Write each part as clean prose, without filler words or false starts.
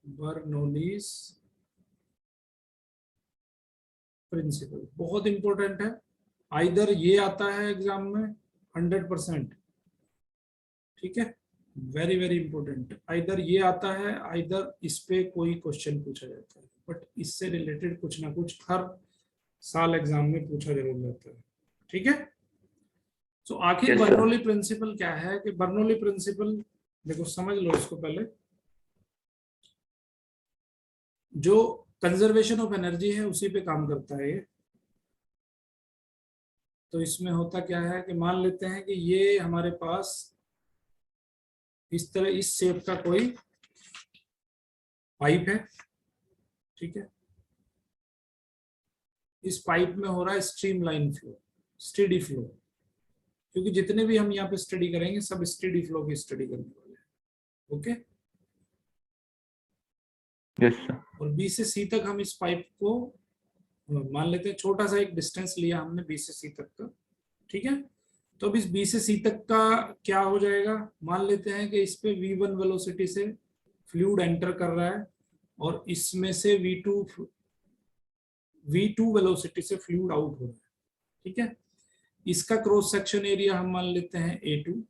Bernoulli's principal बहुत important है। Either ये आता है एग्जाम में 100%, ठीक है, वेरी वेरी इंपॉर्टेंट। आइदर ये आता है, आइदर इस पे कोई क्वेश्चन पूछा जाता है, बट इससे रिलेटेड कुछ ना कुछ हर साल एग्जाम में पूछा जरूर जाता है, ठीक है। तो आखिर Yes, sir. बर्नौली प्रिंसिपल क्या है? कि बर्नौली प्रिंसिपल, देखो समझ लो इसको पहले। जो कंजर्वेशन ऑफ एनर्जी है उसी पे काम करता है ये। तो इसमें होता क्या है कि मान लेते हैं कि ये हमारे पास इस तरह इस शेप का कोई पाइप है, ठीक है। इस पाइप में हो रहा है स्ट्रीमलाइन फ्लो, स्टेडी फ्लो, क्योंकि जितने भी हम यहाँ पे स्टडी करेंगे सब स्टेडी फ्लो की स्टडी करने वाले हैं, ओके। Yes, sir. और बी से सी तक हम इस पाइप को मान लेते हैं, छोटा सा एक डिस्टेंस लिया हमने बी से सी तक का, ठीक है। तो अब इस बी से सी तक का क्या हो जाएगा? मान लेते हैं कि इस पे v1 वेलोसिटी से फ्लूइड एंटर कर रहा है और इसमें से v2 वेलोसिटी से फ्लूइड आउट हो रहा है, ठीक है। इसका क्रॉस सेक्शन एरिया हम मान लेते हैं A2,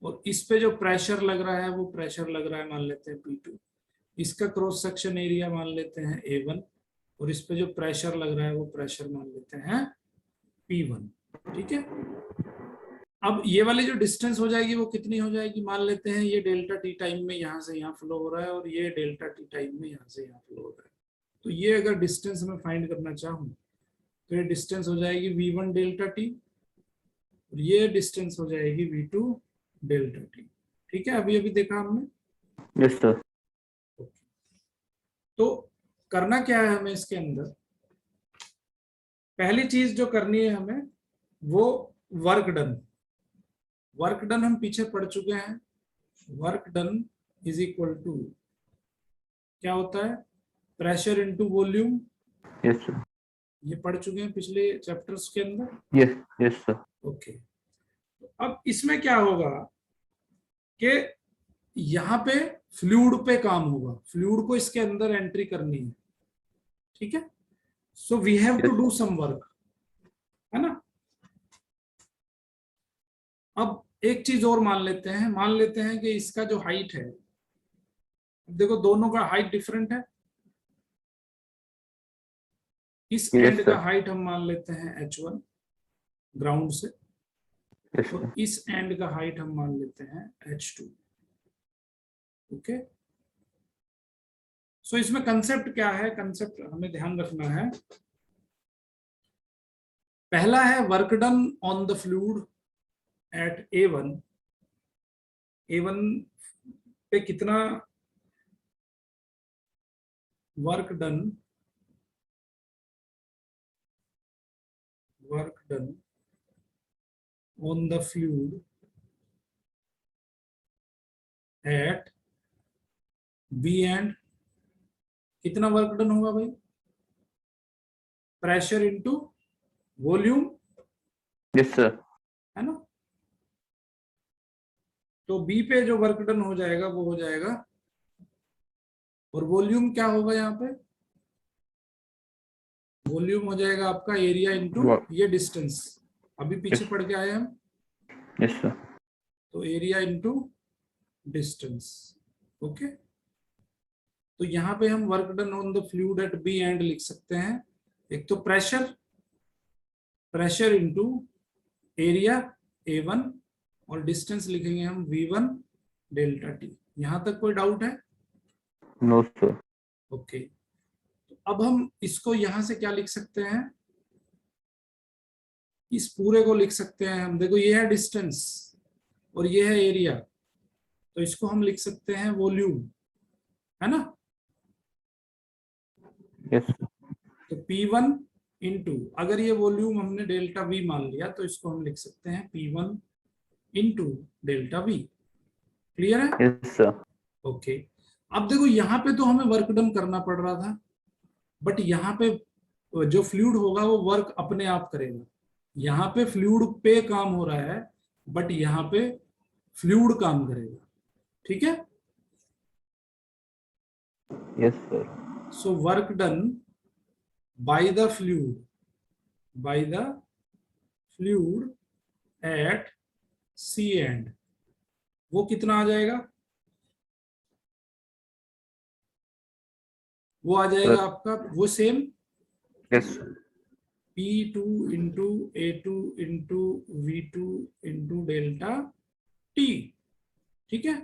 और इस पे जो प्रेशर लग रहा है वो प्रेशर लग रहा है मान लेते हैं P2। इसका क्रॉस सेक्शन एरिया मान लेते हैं A1, और इस पे जो प्रेशर लग रहा है वो प्रेशर मान लेते हैं P1, ठीक है। अब ये वाली जो डिस्टेंस हो जाएगी वो कितनी हो जाएगी? मान लेते हैं ये डेल्टा टी टाइम में यहाँ से यहाँ फ्लो हो रहा है और ये डेल्टा टी टाइम में यहाँ से यहाँ फ्लो हो रहा है। तो ये अगर डिस्टेंस मैं फाइंड करना चाहूँ तो ये डिस्टेंस हो जाएगी v1 डेल्टा टी, और ये डिस्टेंस हो जाएगी v2 डेल्टा टी, ठीक है। अभी अभी देखा हमने। Yes, sir. तो करना क्या है हमें इसके अंदर? पहली चीज जो करनी है हमें वो वर्क डन। वर्क डन हम पीछे पढ़ चुके हैं। Work done is equal to क्या होता है? Pressure into volume. Yes, sir. ये पढ़ चुके हैं पिछले चैप्टर्स के अंदर। Yes, yes, sir. ओके, अब इसमें क्या होगा कि यहाँ पे फ्लूइड पे काम होगा, फ्लूइड को इसके अंदर एंट्री करनी है, ठीक है। So we have to do some work, है ना। अब एक चीज और मान लेते हैं कि इसका जो हाइट है, देखो दोनों का हाइट डिफरेंट है। इस Yes, एंड का sir. हाइट हम मान लेते हैं h1 ग्राउंड से, Yes, और sir. इस एंड का हाइट हम मान लेते हैं h2, ओके। सो इसमें कंसेप्ट क्या है? कंसेप्ट हमें ध्यान रखना है। पहला है work done on the fluid at A1। A1 पे कितना work done on the fluid at B and कितना वर्क डन होगा भाई? Pressure into volume, Yes, sir. है ना। तो बी पे जो वर्क डन हो जाएगा वो हो जाएगा, और वॉल्यूम क्या होगा यहाँ पे? वॉल्यूम हो जाएगा आपका एरिया इनटू ये डिस्टेंस, अभी पीछे पढ़ के आए हम। Yes, sir. तो एरिया इनटू डिस्टेंस, ओके। तो यहाँ पे हम work done on the fluid at B end लिख सकते हैं। एक तो प्रेशर इनटू एरिया A1, और डिस्टेंस लिखेंगे हम v1 डेल्टा टी। यहां तक कोई डाउट है? No, sir. ओके, तो अब हम इसको यहां से क्या लिख सकते हैं? इस पूरे को लिख सकते हैं हम। देखो ये है डिस्टेंस और ये है एरिया, तो इसको हम लिख सकते हैं वॉल्यूम, है ना। Yes, sir. तो P1 इंटू, अगर ये वॉल्यूम हमने डेल्टा V मान लिया तो इसको हम लिख सकते हैं P1 into delta V। Clear है? Yes, sir. ओके, अब देखो यहाँ पे तो हमें वर्क डन करना पड़ रहा था, बट यहाँ पे जो फ्लूइड होगा वो वर्क अपने आप करेगा। यहाँ पे फ्लूइड पे काम हो रहा है, बट यहाँ पे फ्लूइड काम करेगा, ठीक है। Yes, sir. So work done by the fluid at C end, वो कितना आ जाएगा? वो आ जाएगा Sir. आपका वो same Yes. P2 into A2 into V2 into delta T, ठीक है।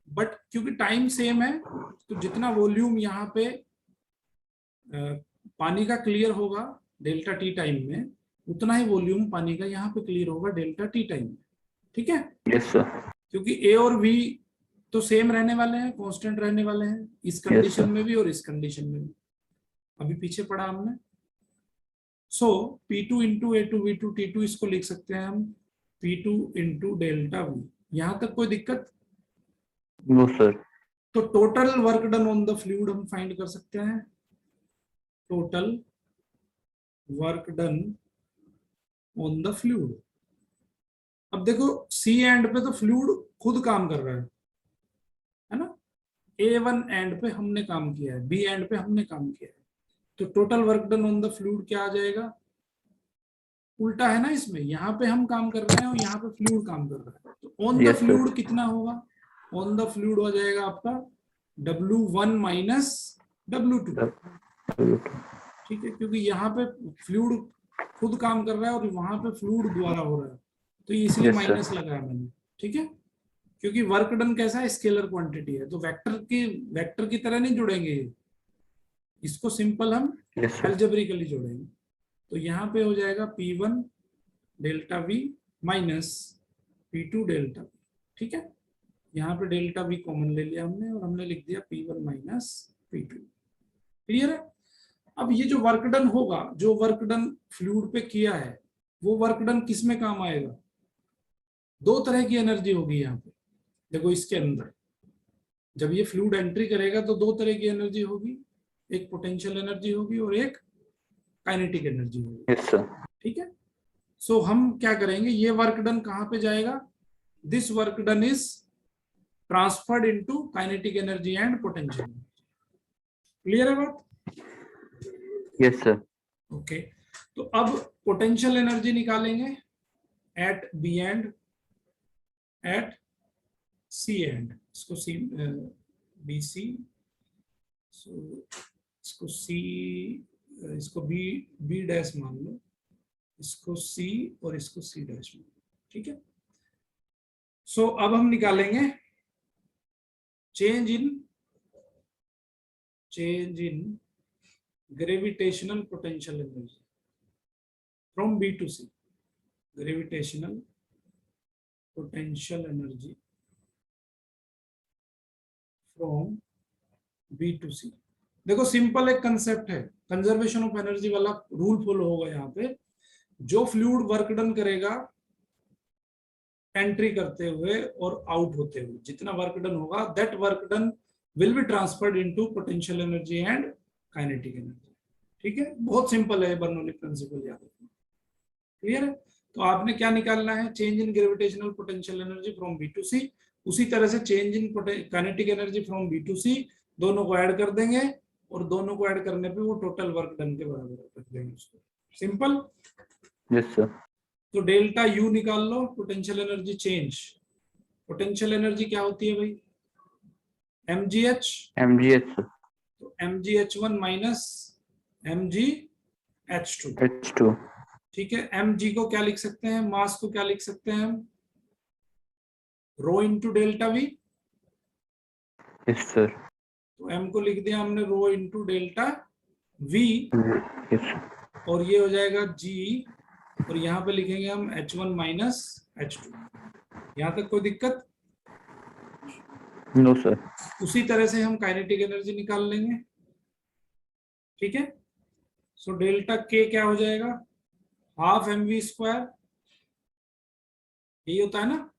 बट क्योंकि टाइम सेम है तो जितना वॉल्यूम यहाँ पे पानी का क्लियर होगा डेल्टा टी टाइम में, उतना ही वॉल्यूम पानी का यहाँ पे क्लियर होगा डेल्टा टी टाइम में, ठीक है। Yes, sir. क्योंकि ए और वी तो सेम रहने वाले हैं, कांस्टेंट रहने वाले हैं इस कंडीशन sir. में भी और इस कंडीशन में भी, अभी पीछे पढ़ा हमने। सो P2 into A2 V2 T2 इसको लिख सकते हैं हम P2 इंटू डेल्टा वी। यहां तक कोई दिक्कत? No, sir. तो total work done on the fluid हम फाइंड कर सकते हैं, total work done on the fluid. अब देखो सी एंड पे तो फ्लूइड खुद काम कर रहा है ना, A1 एंड पे हमने काम किया है, बी एंड पे हमने काम किया है, तो total work done on the fluid क्या आ जाएगा? उल्टा है ना इसमें, यहाँ पे हम काम कर रहे हैं और यहाँ पे फ्लूइड काम कर रहा है, तो on the Yes, sir. Fluid कितना होगा? ऑन द फ्लूइड हो जाएगा आपका W1 माइनस W2, ठीक है, क्योंकि यहाँ पे फ्लूइड खुद काम कर रहा है और वहां पे फ्लूइड द्वारा हो रहा है, तो ये इसलिए Yes, sir. माइनस लगाया मैंने, ठीक है। क्योंकि वर्क डन कैसा है, स्केलर क्वांटिटी है, तो वेक्टर की तरह नहीं जुड़ेंगे ये, इसको सिंपल हम Yes, sir. अलजेब्रिकली जोड़ेंगे। तो यहाँ पे हो जाएगा P1 delta V minus P2 delta V, ठीक है। यहाँ पे डेल्टा V कॉमन ले लिया हमने और हमने लिख दिया P1 माइनस P2, क्लियर है। अब ये जो वर्क डन होगा, जो वर्क डन फ्लूइड पे किया है, वो वर्क डन किस में काम आएगा? दो तरह की एनर्जी होगी यहाँ पे, देखो इसके अंदर जब ये फ्लूइड एंट्री करेगा तो दो तरह की एनर्जी होगी, एक पोटेंशियल एनर्जी होगी और एक काइनेटिक एनर्जी होगी, Yes, sir. ठीक है। सो हम क्या करेंगे, ये वर्क डन कहाँ पे जाएगा? This work done is transferred into kinetic energy and potential energy, clear है बात? Yes, sir. ओके, तो अब पोटेंशियल एनर्जी निकालेंगे at B end, at C end, इसको सी बी सी, इसको सी, इसको बी बी डैश मान लो, इसको सी और इसको सी डैश मान लो, ठीक है। सो अब हम निकालेंगे change in gravitational potential energy from B to C, gravitational potential energy from B to C. देखो सिंपल एक कंसेप्ट है, कंजर्वेशन ऑफ एनर्जी वाला रूल फॉलो होगा यहाँ पे। जो फ्लूइड वर्क डन करेगा एंट्री करते हुए और आउट होते हुए, जितना वर्क डन होगा that work done will be transferred into potential energy and kinetic energy, ठीक है। बहुत सिंपल है, बर्नौली प्रिंसिपल याद रखना, क्लियर है। तो आपने क्या निकालना है, change in gravitational potential energy from B to C, उसी तरह से change in kinetic energy from B to C, दोनों को ऐड कर देंगे और दोनों को ऐड करने पे वो टोटल वर्क डन के बराबर रख देंगे उसको, सिंपल। Yes, sir. तो डेल्टा यू निकाल लो, potential energy change. Potential energy क्या होती है भाई? mgh, MGH, sir. तो mgh1 माइनस mgh2, H2. ठीक है। mg को क्या लिख सकते हैं, मास को क्या लिख सकते हैं हम, rho into delta V. Yes, sir. तो m को लिख दिया हमने rho into delta V, Yes, sir. और ये हो जाएगा g, और यहाँ पे लिखेंगे हम h1 माइनस h2। यहाँ तक कोई दिक्कत? No, sir. उसी तरह से हम काइनेटिक एनर्जी निकाल लेंगे, ठीक है। सो डेल्टा के क्या हो जाएगा, हाफ mv स्क्वायर, यही होता है ना।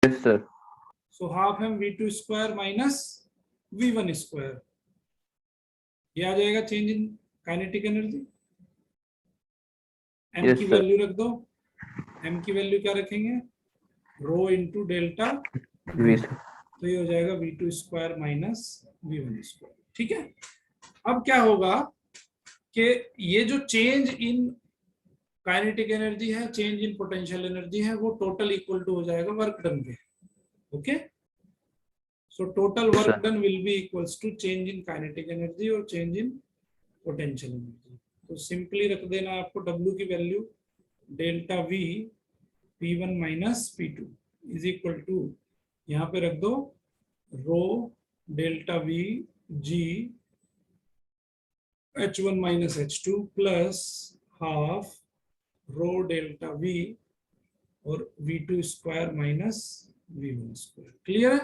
Yes, sir. So half mv2 square minus v1 square, ये आ जाएगा change in kinetic energy. m Yes, की sir. वैल्यू रख दो, m की वैल्यू क्या रखेंगे, रो इंटू डेल्टा V, sir. तो ये हो जाएगा V2 square minus V1 square. ठीक है, अब क्या होगा कि ये जो चेंज इन काइनेटिक एनर्जी है, चेंज इन पोटेंशियल एनर्जी है, वो टोटल इक्वल टू हो जाएगा वर्क डन के। Okay, so total work done will be equals to change in kinetic energy और चेंज इन पोटेंशियल एनर्जी। तो सिंपली रख देना आपको W की value delta V P1 minus P2 is equal to, यहाँ पे रख दो rho delta V G H1 minus H2 plus half रो डेल्टा V और V2 square minus V1 square. Clear है?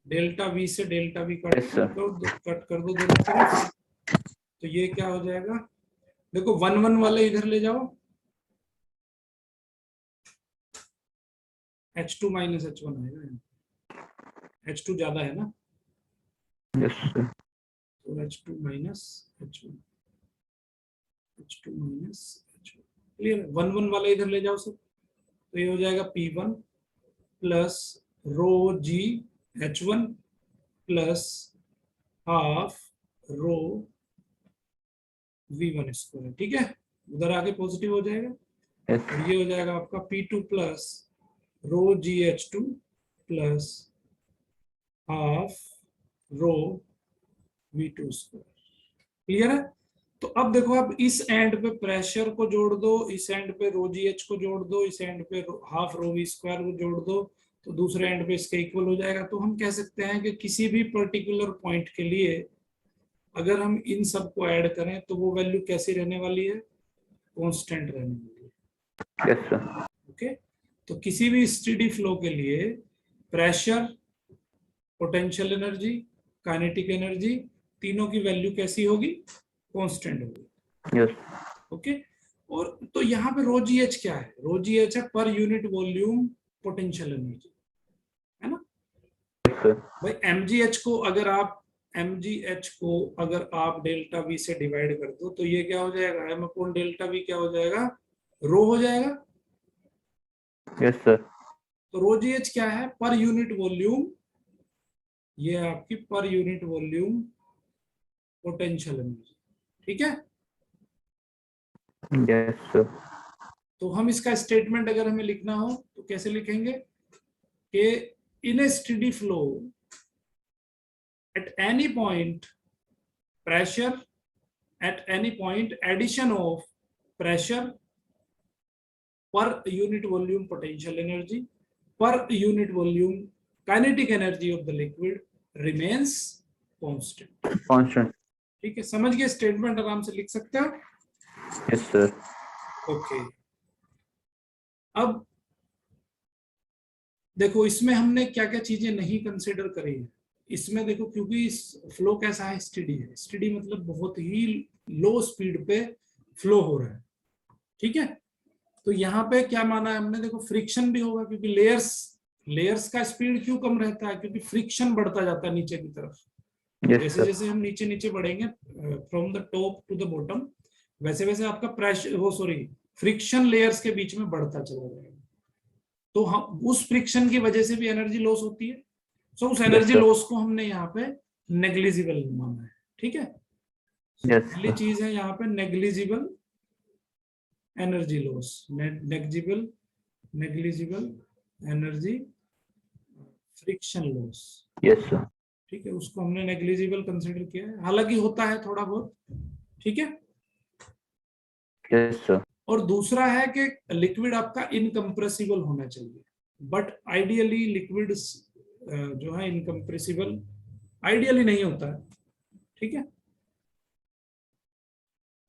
डेल्टा V से डेल्टा V कट कर दो दोनों तरफ। तो ये क्या हो जाएगा, देखो 1 1 वाले इधर ले जाओ, H2 माइनस H1 आएगा, H2 ज्यादा है ना, यस सर, तो H2 minus H1, H2 minus H1। Clear है? 1 1 वाले इधर ले जाओ सब, तो ये हो जाएगा P1 प्लस रो G H1 प्लस हाफ रो V1 स्क्वायर। ठीक है, उधर आगे पॉजिटिव हो जाएगा, यस और ये हो जाएगा आपका P2 प्लस रो GH2 प्लस हाफ रो V2 स्क्वायर। क्लियर है? तो अब देखो, अब इस एंड पे प्रेशर को जोड़ दो, इस एंड पे रो GH को जोड़ दो, इस एंड पे हाफ रो V स्क्वायर को जोड़ दो, तो दूसरे एंड पे इसके इक्वल हो जाएगा। तो हम कह सकते हैं कि किसी भी पर्टिकुलर पॉइंट के लिए अगर हम इन सब को ऐड करें तो वो वैल्यू कैसी रहने वाली है, कांस्टेंट रहने वाली है। यस सर, ओके, तो किसी भी स्टेडी फ्लो के लिए pressure, potential energy, kinetic energy, तीनों की वैल्यू कैसी होगी, कांस्टेंट होगी। यस ओके, और तो यहाँ पे रो जी एच क्या है, रो जी एच है per unit volume potential energy, है ना सर, भाई। mgh को अगर आप डेल्टा वी से डिवाइड कर दो तो ये क्या हो जाएगा, m अपॉन डेल्टा वी क्या हो जाएगा, रो हो जाएगा। यस सर, तो रो जी एच क्या है, पर यूनिट वॉल्यूम, ये है आपकी per unit volume potential energy. ठीक है, यस सर, तो हम इसका स्टेटमेंट अगर हमें लिखना हो तो कैसे लिखेंगे कि in a steady flow at any point pressure, at any point addition of pressure per unit volume potential energy per unit volume kinetic energy of the liquid remains constant। Constant, ठीक है, समझ गए? स्टेटमेंट आराम से लिख सकते हो। Yes sir, okay, अब देखो इसमें हमने क्या क्या चीजें नहीं कंसिडर करी है इसमें। देखो क्योंकि इस फ्लो कैसा है, स्टेडी है। स्टेडी मतलब बहुत ही लो स्पीड पे फ्लो हो रहा है। ठीक है, तो यहाँ पे क्या माना है हमने, देखो फ्रिक्शन भी होगा, क्योंकि लेयर्स का स्पीड क्यों कम रहता है, क्योंकि फ्रिक्शन बढ़ता जाता है नीचे की तरफ। यस जैसे सर, जैसे हम नीचे नीचे बढ़ेंगे from the top to the bottom, वैसे वैसे आपका प्रेशर, वो सॉरी, फ्रिक्शन लेयर्स के बीच में बढ़ता चला जाएगा। तो हम उस फ्रिक्शन की वजह से भी एनर्जी लॉस होती है। सो उस एनर्जी लॉस को हमने यहाँ पे नेग्लिजिबल माना है। ठीक है, पहली चीज है यहाँ पे negligible energy loss, negligible energy friction loss. Yes sir, ठीक है, उसको हमने नेग्लिजिबल कंसिडर किया है, हालांकि होता है थोड़ा बहुत। ठीक है, यस सर, और दूसरा है कि लिक्विड आपका इनकम्प्रेसिबल होना चाहिए, बट आइडियली लिक्विड जो है इनकम्प्रेसिबल आइडियली नहीं होता है। ठीक है,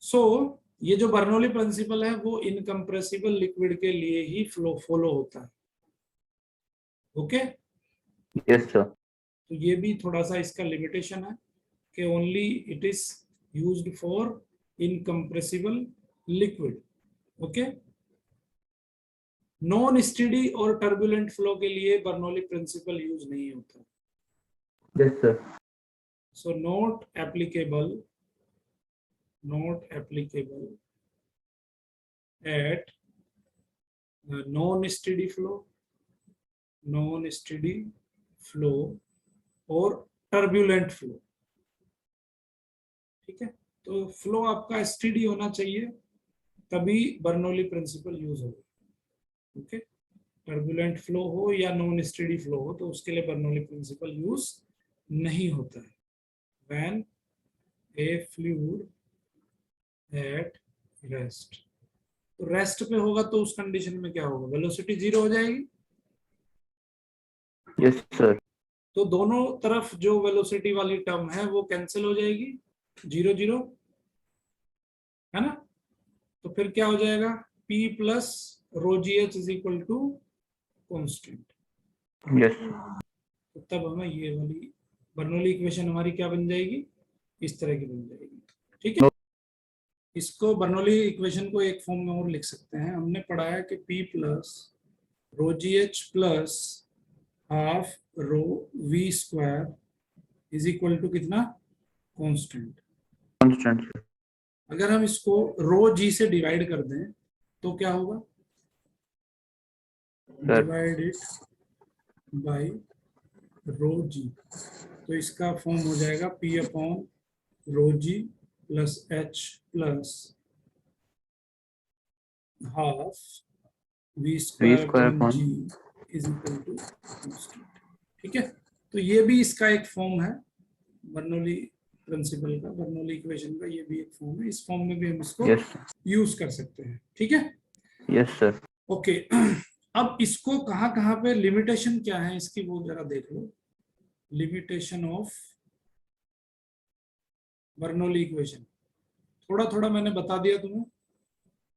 सो ये जो बर्नौली प्रिंसिपल है वो इनकम्प्रेसिबल लिक्विड के लिए ही फॉलो होता है। ओके, यस सर, तो ये भी थोड़ा सा इसका लिमिटेशन है कि only it is used for incompressible liquid. Okay, non steady और टर्बुलेंट फ्लो के लिए बर्नौली प्रिंसिपल यूज नहीं होता। Yes sir, so not applicable at non-steady flow और टर्ब्यूलेंट फ्लो। ठीक है, तो फ्लो आपका एसटीडी होना चाहिए, तभी बर्नौली प्रिंसिपल यूज होगा। ओके, टर्बुलेंट फ्लो हो या नॉन स्टेडी फ्लो हो तो उसके लिए बर्नौली प्रिंसिपल यूज नहीं होता है। When A fluid at rest, तो रेस्ट पे होगा तो उस कंडीशन में क्या होगा, वेलोसिटी जीरो हो जाएगी। Yes sir. तो दोनों तरफ जो वेलोसिटी वाली टर्म है वो कैंसिल हो जाएगी, जीरो जीरो, है ना। तो फिर क्या हो जाएगा, P plus rho g h is equal to constant. Yes तो तब हमें ये वाली बर्नौली इक्वेशन हमारी क्या बन जाएगी, इस तरह की बन जाएगी। ठीक है, इसको बर्नौली इक्वेशन को एक फॉर्म में और लिख सकते हैं। हमने पढ़ा है कि P plus rho g h plus half rho v square is equal to कितना, कांस्टेंट। Constant sir. अगर हम इसको रो जी से डिवाइड कर दें तो क्या होगा, divide it by rho g, तो इसका फॉर्म हो जाएगा P upon rho g plus h plus half v v square square upon upon g is equal to constant. ठीक है, तो ये भी इसका एक फॉर्म है बर्नौली प्रिंसिपल का, बर्नौली इक्वेशन का ये भी एक फॉर्म है। इस फॉर्म में भी हम इसको यस यूज कर सकते हैं। ठीक है, यस सर। ओके। अब इसको कहाँ पे लिमिटेशन क्या है इसकी वो जरा देख लो। लिमिटेशन ऑफ बर्नौली इक्वेशन थोड़ा थोड़ा मैंने बता दिया तुम्हें,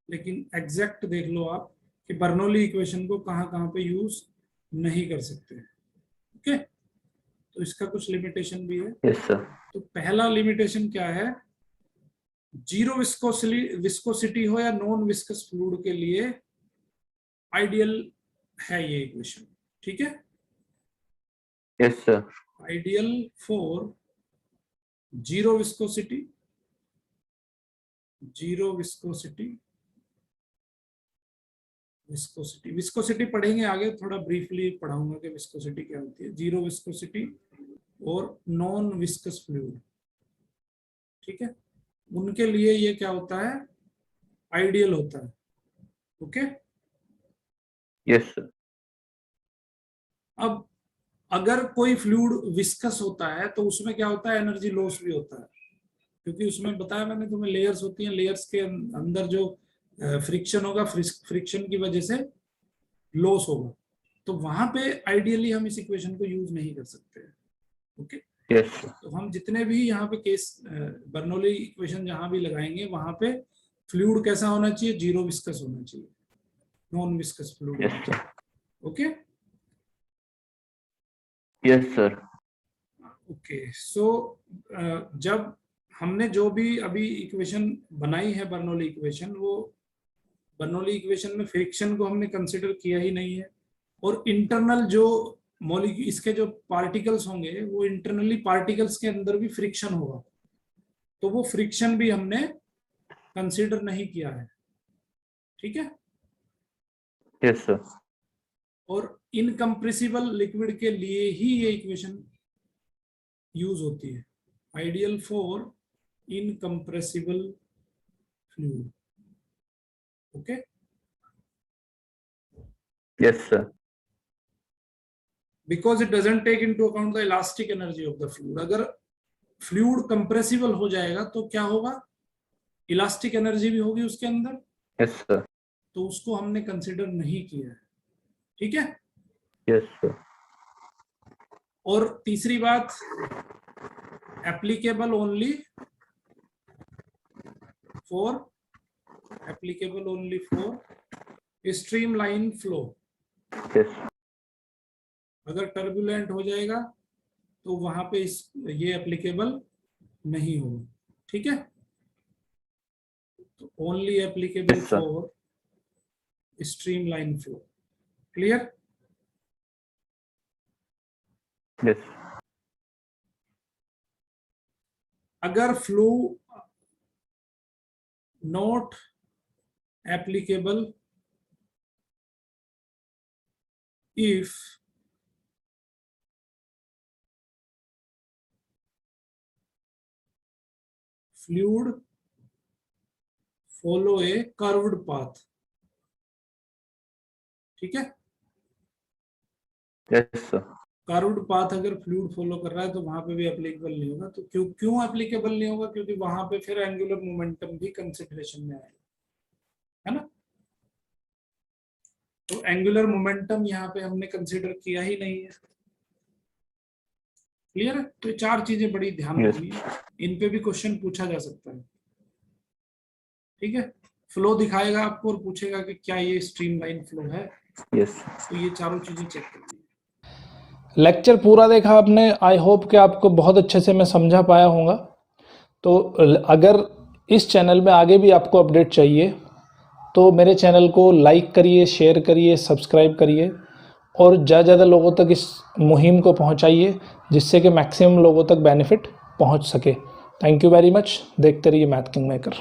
लेकिन एग्जैक्ट देख लो आप कि बर्नौली इक्वेशन को कहाँ पे यूज नहीं कर सकते। ओके, तो इसका कुछ लिमिटेशन भी है। Yes sir. तो पहला लिमिटेशन क्या है, जीरो विस्कोसिटी हो या नॉन विस्कस फ्लूइड के लिए आइडियल है ये इक्वेशन। ठीक है, yes sir. Ideal for zero viscosity, zero viscosity, viscosity viscosity पढ़ेंगे आगे, थोड़ा ब्रीफली पढ़ाऊंगा कि विस्कोसिटी क्या होती है। जीरो विस्कोसिटी और नॉन विस्कस फ्लूइड, ठीक है, उनके लिए ये क्या होता है, आइडियल होता है। Okay, yes sir. अब अगर कोई फ्लूइड विस्कस होता है तो उसमें क्या होता है, एनर्जी लॉस भी होता है, क्योंकि उसमें बताया मैंने तुम्हें लेयर्स होती हैं, लेयर्स के अंदर जो फ्रिक्शन होगा, फ्रिक्शन की वजह से लॉस होगा, तो वहां पे आइडियली हम इस इक्वेशन को यूज नहीं कर सकते। Okay, yes sir. तो हम जितने भी यहाँ पे केस बर्नौली इक्वेशन जहां भी लगाएंगे वहां पे फ्लूइड कैसा होना चाहिए, जीरो विस्कस होना चाहिए, नॉन विस्कस फ्लूइड होना चाहिए। Okay, yes sir. ओके, सो जब हमने जो भी अभी इक्वेशन बनाई है बर्नौली इक्वेशन, वो बर्नौली इक्वेशन में फ्रिक्शन को हमने कंसिडर किया ही नहीं है, और इंटरनल जो मॉलिक्यूल इसके जो पार्टिकल्स होंगे वो इंटरनली पार्टिकल्स के अंदर भी फ्रिक्शन होगा, तो वो फ्रिक्शन भी हमने कंसिडर नहीं किया है। ठीक है, यस सर। और इनकम्प्रेसिबल लिक्विड के लिए ही ये इक्वेशन यूज होती है, ideal for incompressible fluid. Okay, yes sir. Because it doesn't take into account the elastic energy of the fluid. अगर फ्लूइड कंप्रेसिबल हो जाएगा तो क्या होगा, इलास्टिक एनर्जी भी होगी उसके अंदर, यस सर। तो उसको हमने कंसिडर नहीं किया है। ठीक है, यस सर। और तीसरी बात, applicable only for, applicable only for streamline flow. Yes अगर टर्बुलेंट हो जाएगा तो वहां पे ये एप्लीकेबल नहीं होगा। ठीक है, तो only applicable sir. For streamline flow. Clear, yes अगर flow not applicable if fluid follow a curved path. ठीक है, Yes, sir. कर्व्ड पाथ अगर फ्लूइड फॉलो कर रहा है तो वहां पे भी एप्लीकेबल नहीं होगा। तो क्यों एप्लीकेबल नहीं होगा? क्योंकि वहां पे फिर एंगुलर मोमेंटम भी कंसिडरेशन में आएगा, है ना। तो एंगुलर मोमेंटम यहाँ पे हमने कंसिडर किया ही नहीं है। क्लियर है? तो ये 4 चीजें बड़ी ध्यान Yes. रखनी है, इन पे भी क्वेश्चन पूछा जा सकता है। ठीक है, फ्लो दिखाएगा आपको और पूछेगा कि क्या ये स्ट्रीमलाइन फ्लो है। Yes. तो ये चारों चीजें चेक करनी है। लेक्चर पूरा देखा आपने, आई होप कि आपको बहुत अच्छे से मैं समझा पाया होगा। तो अगर इस चैनल में आगे भी आपको अपडेट चाहिए तो मेरे चैनल को लाइक करिए, शेयर करिए, सब्सक्राइब करिए और ज़्यादा ज़्यादा लोगों तक इस मुहिम को पहुंचाइए जिससे कि मैक्सिमम लोगों तक बेनिफिट पहुंच सके। Thank you very much. देखते रहिए मैथ किंग मेकर।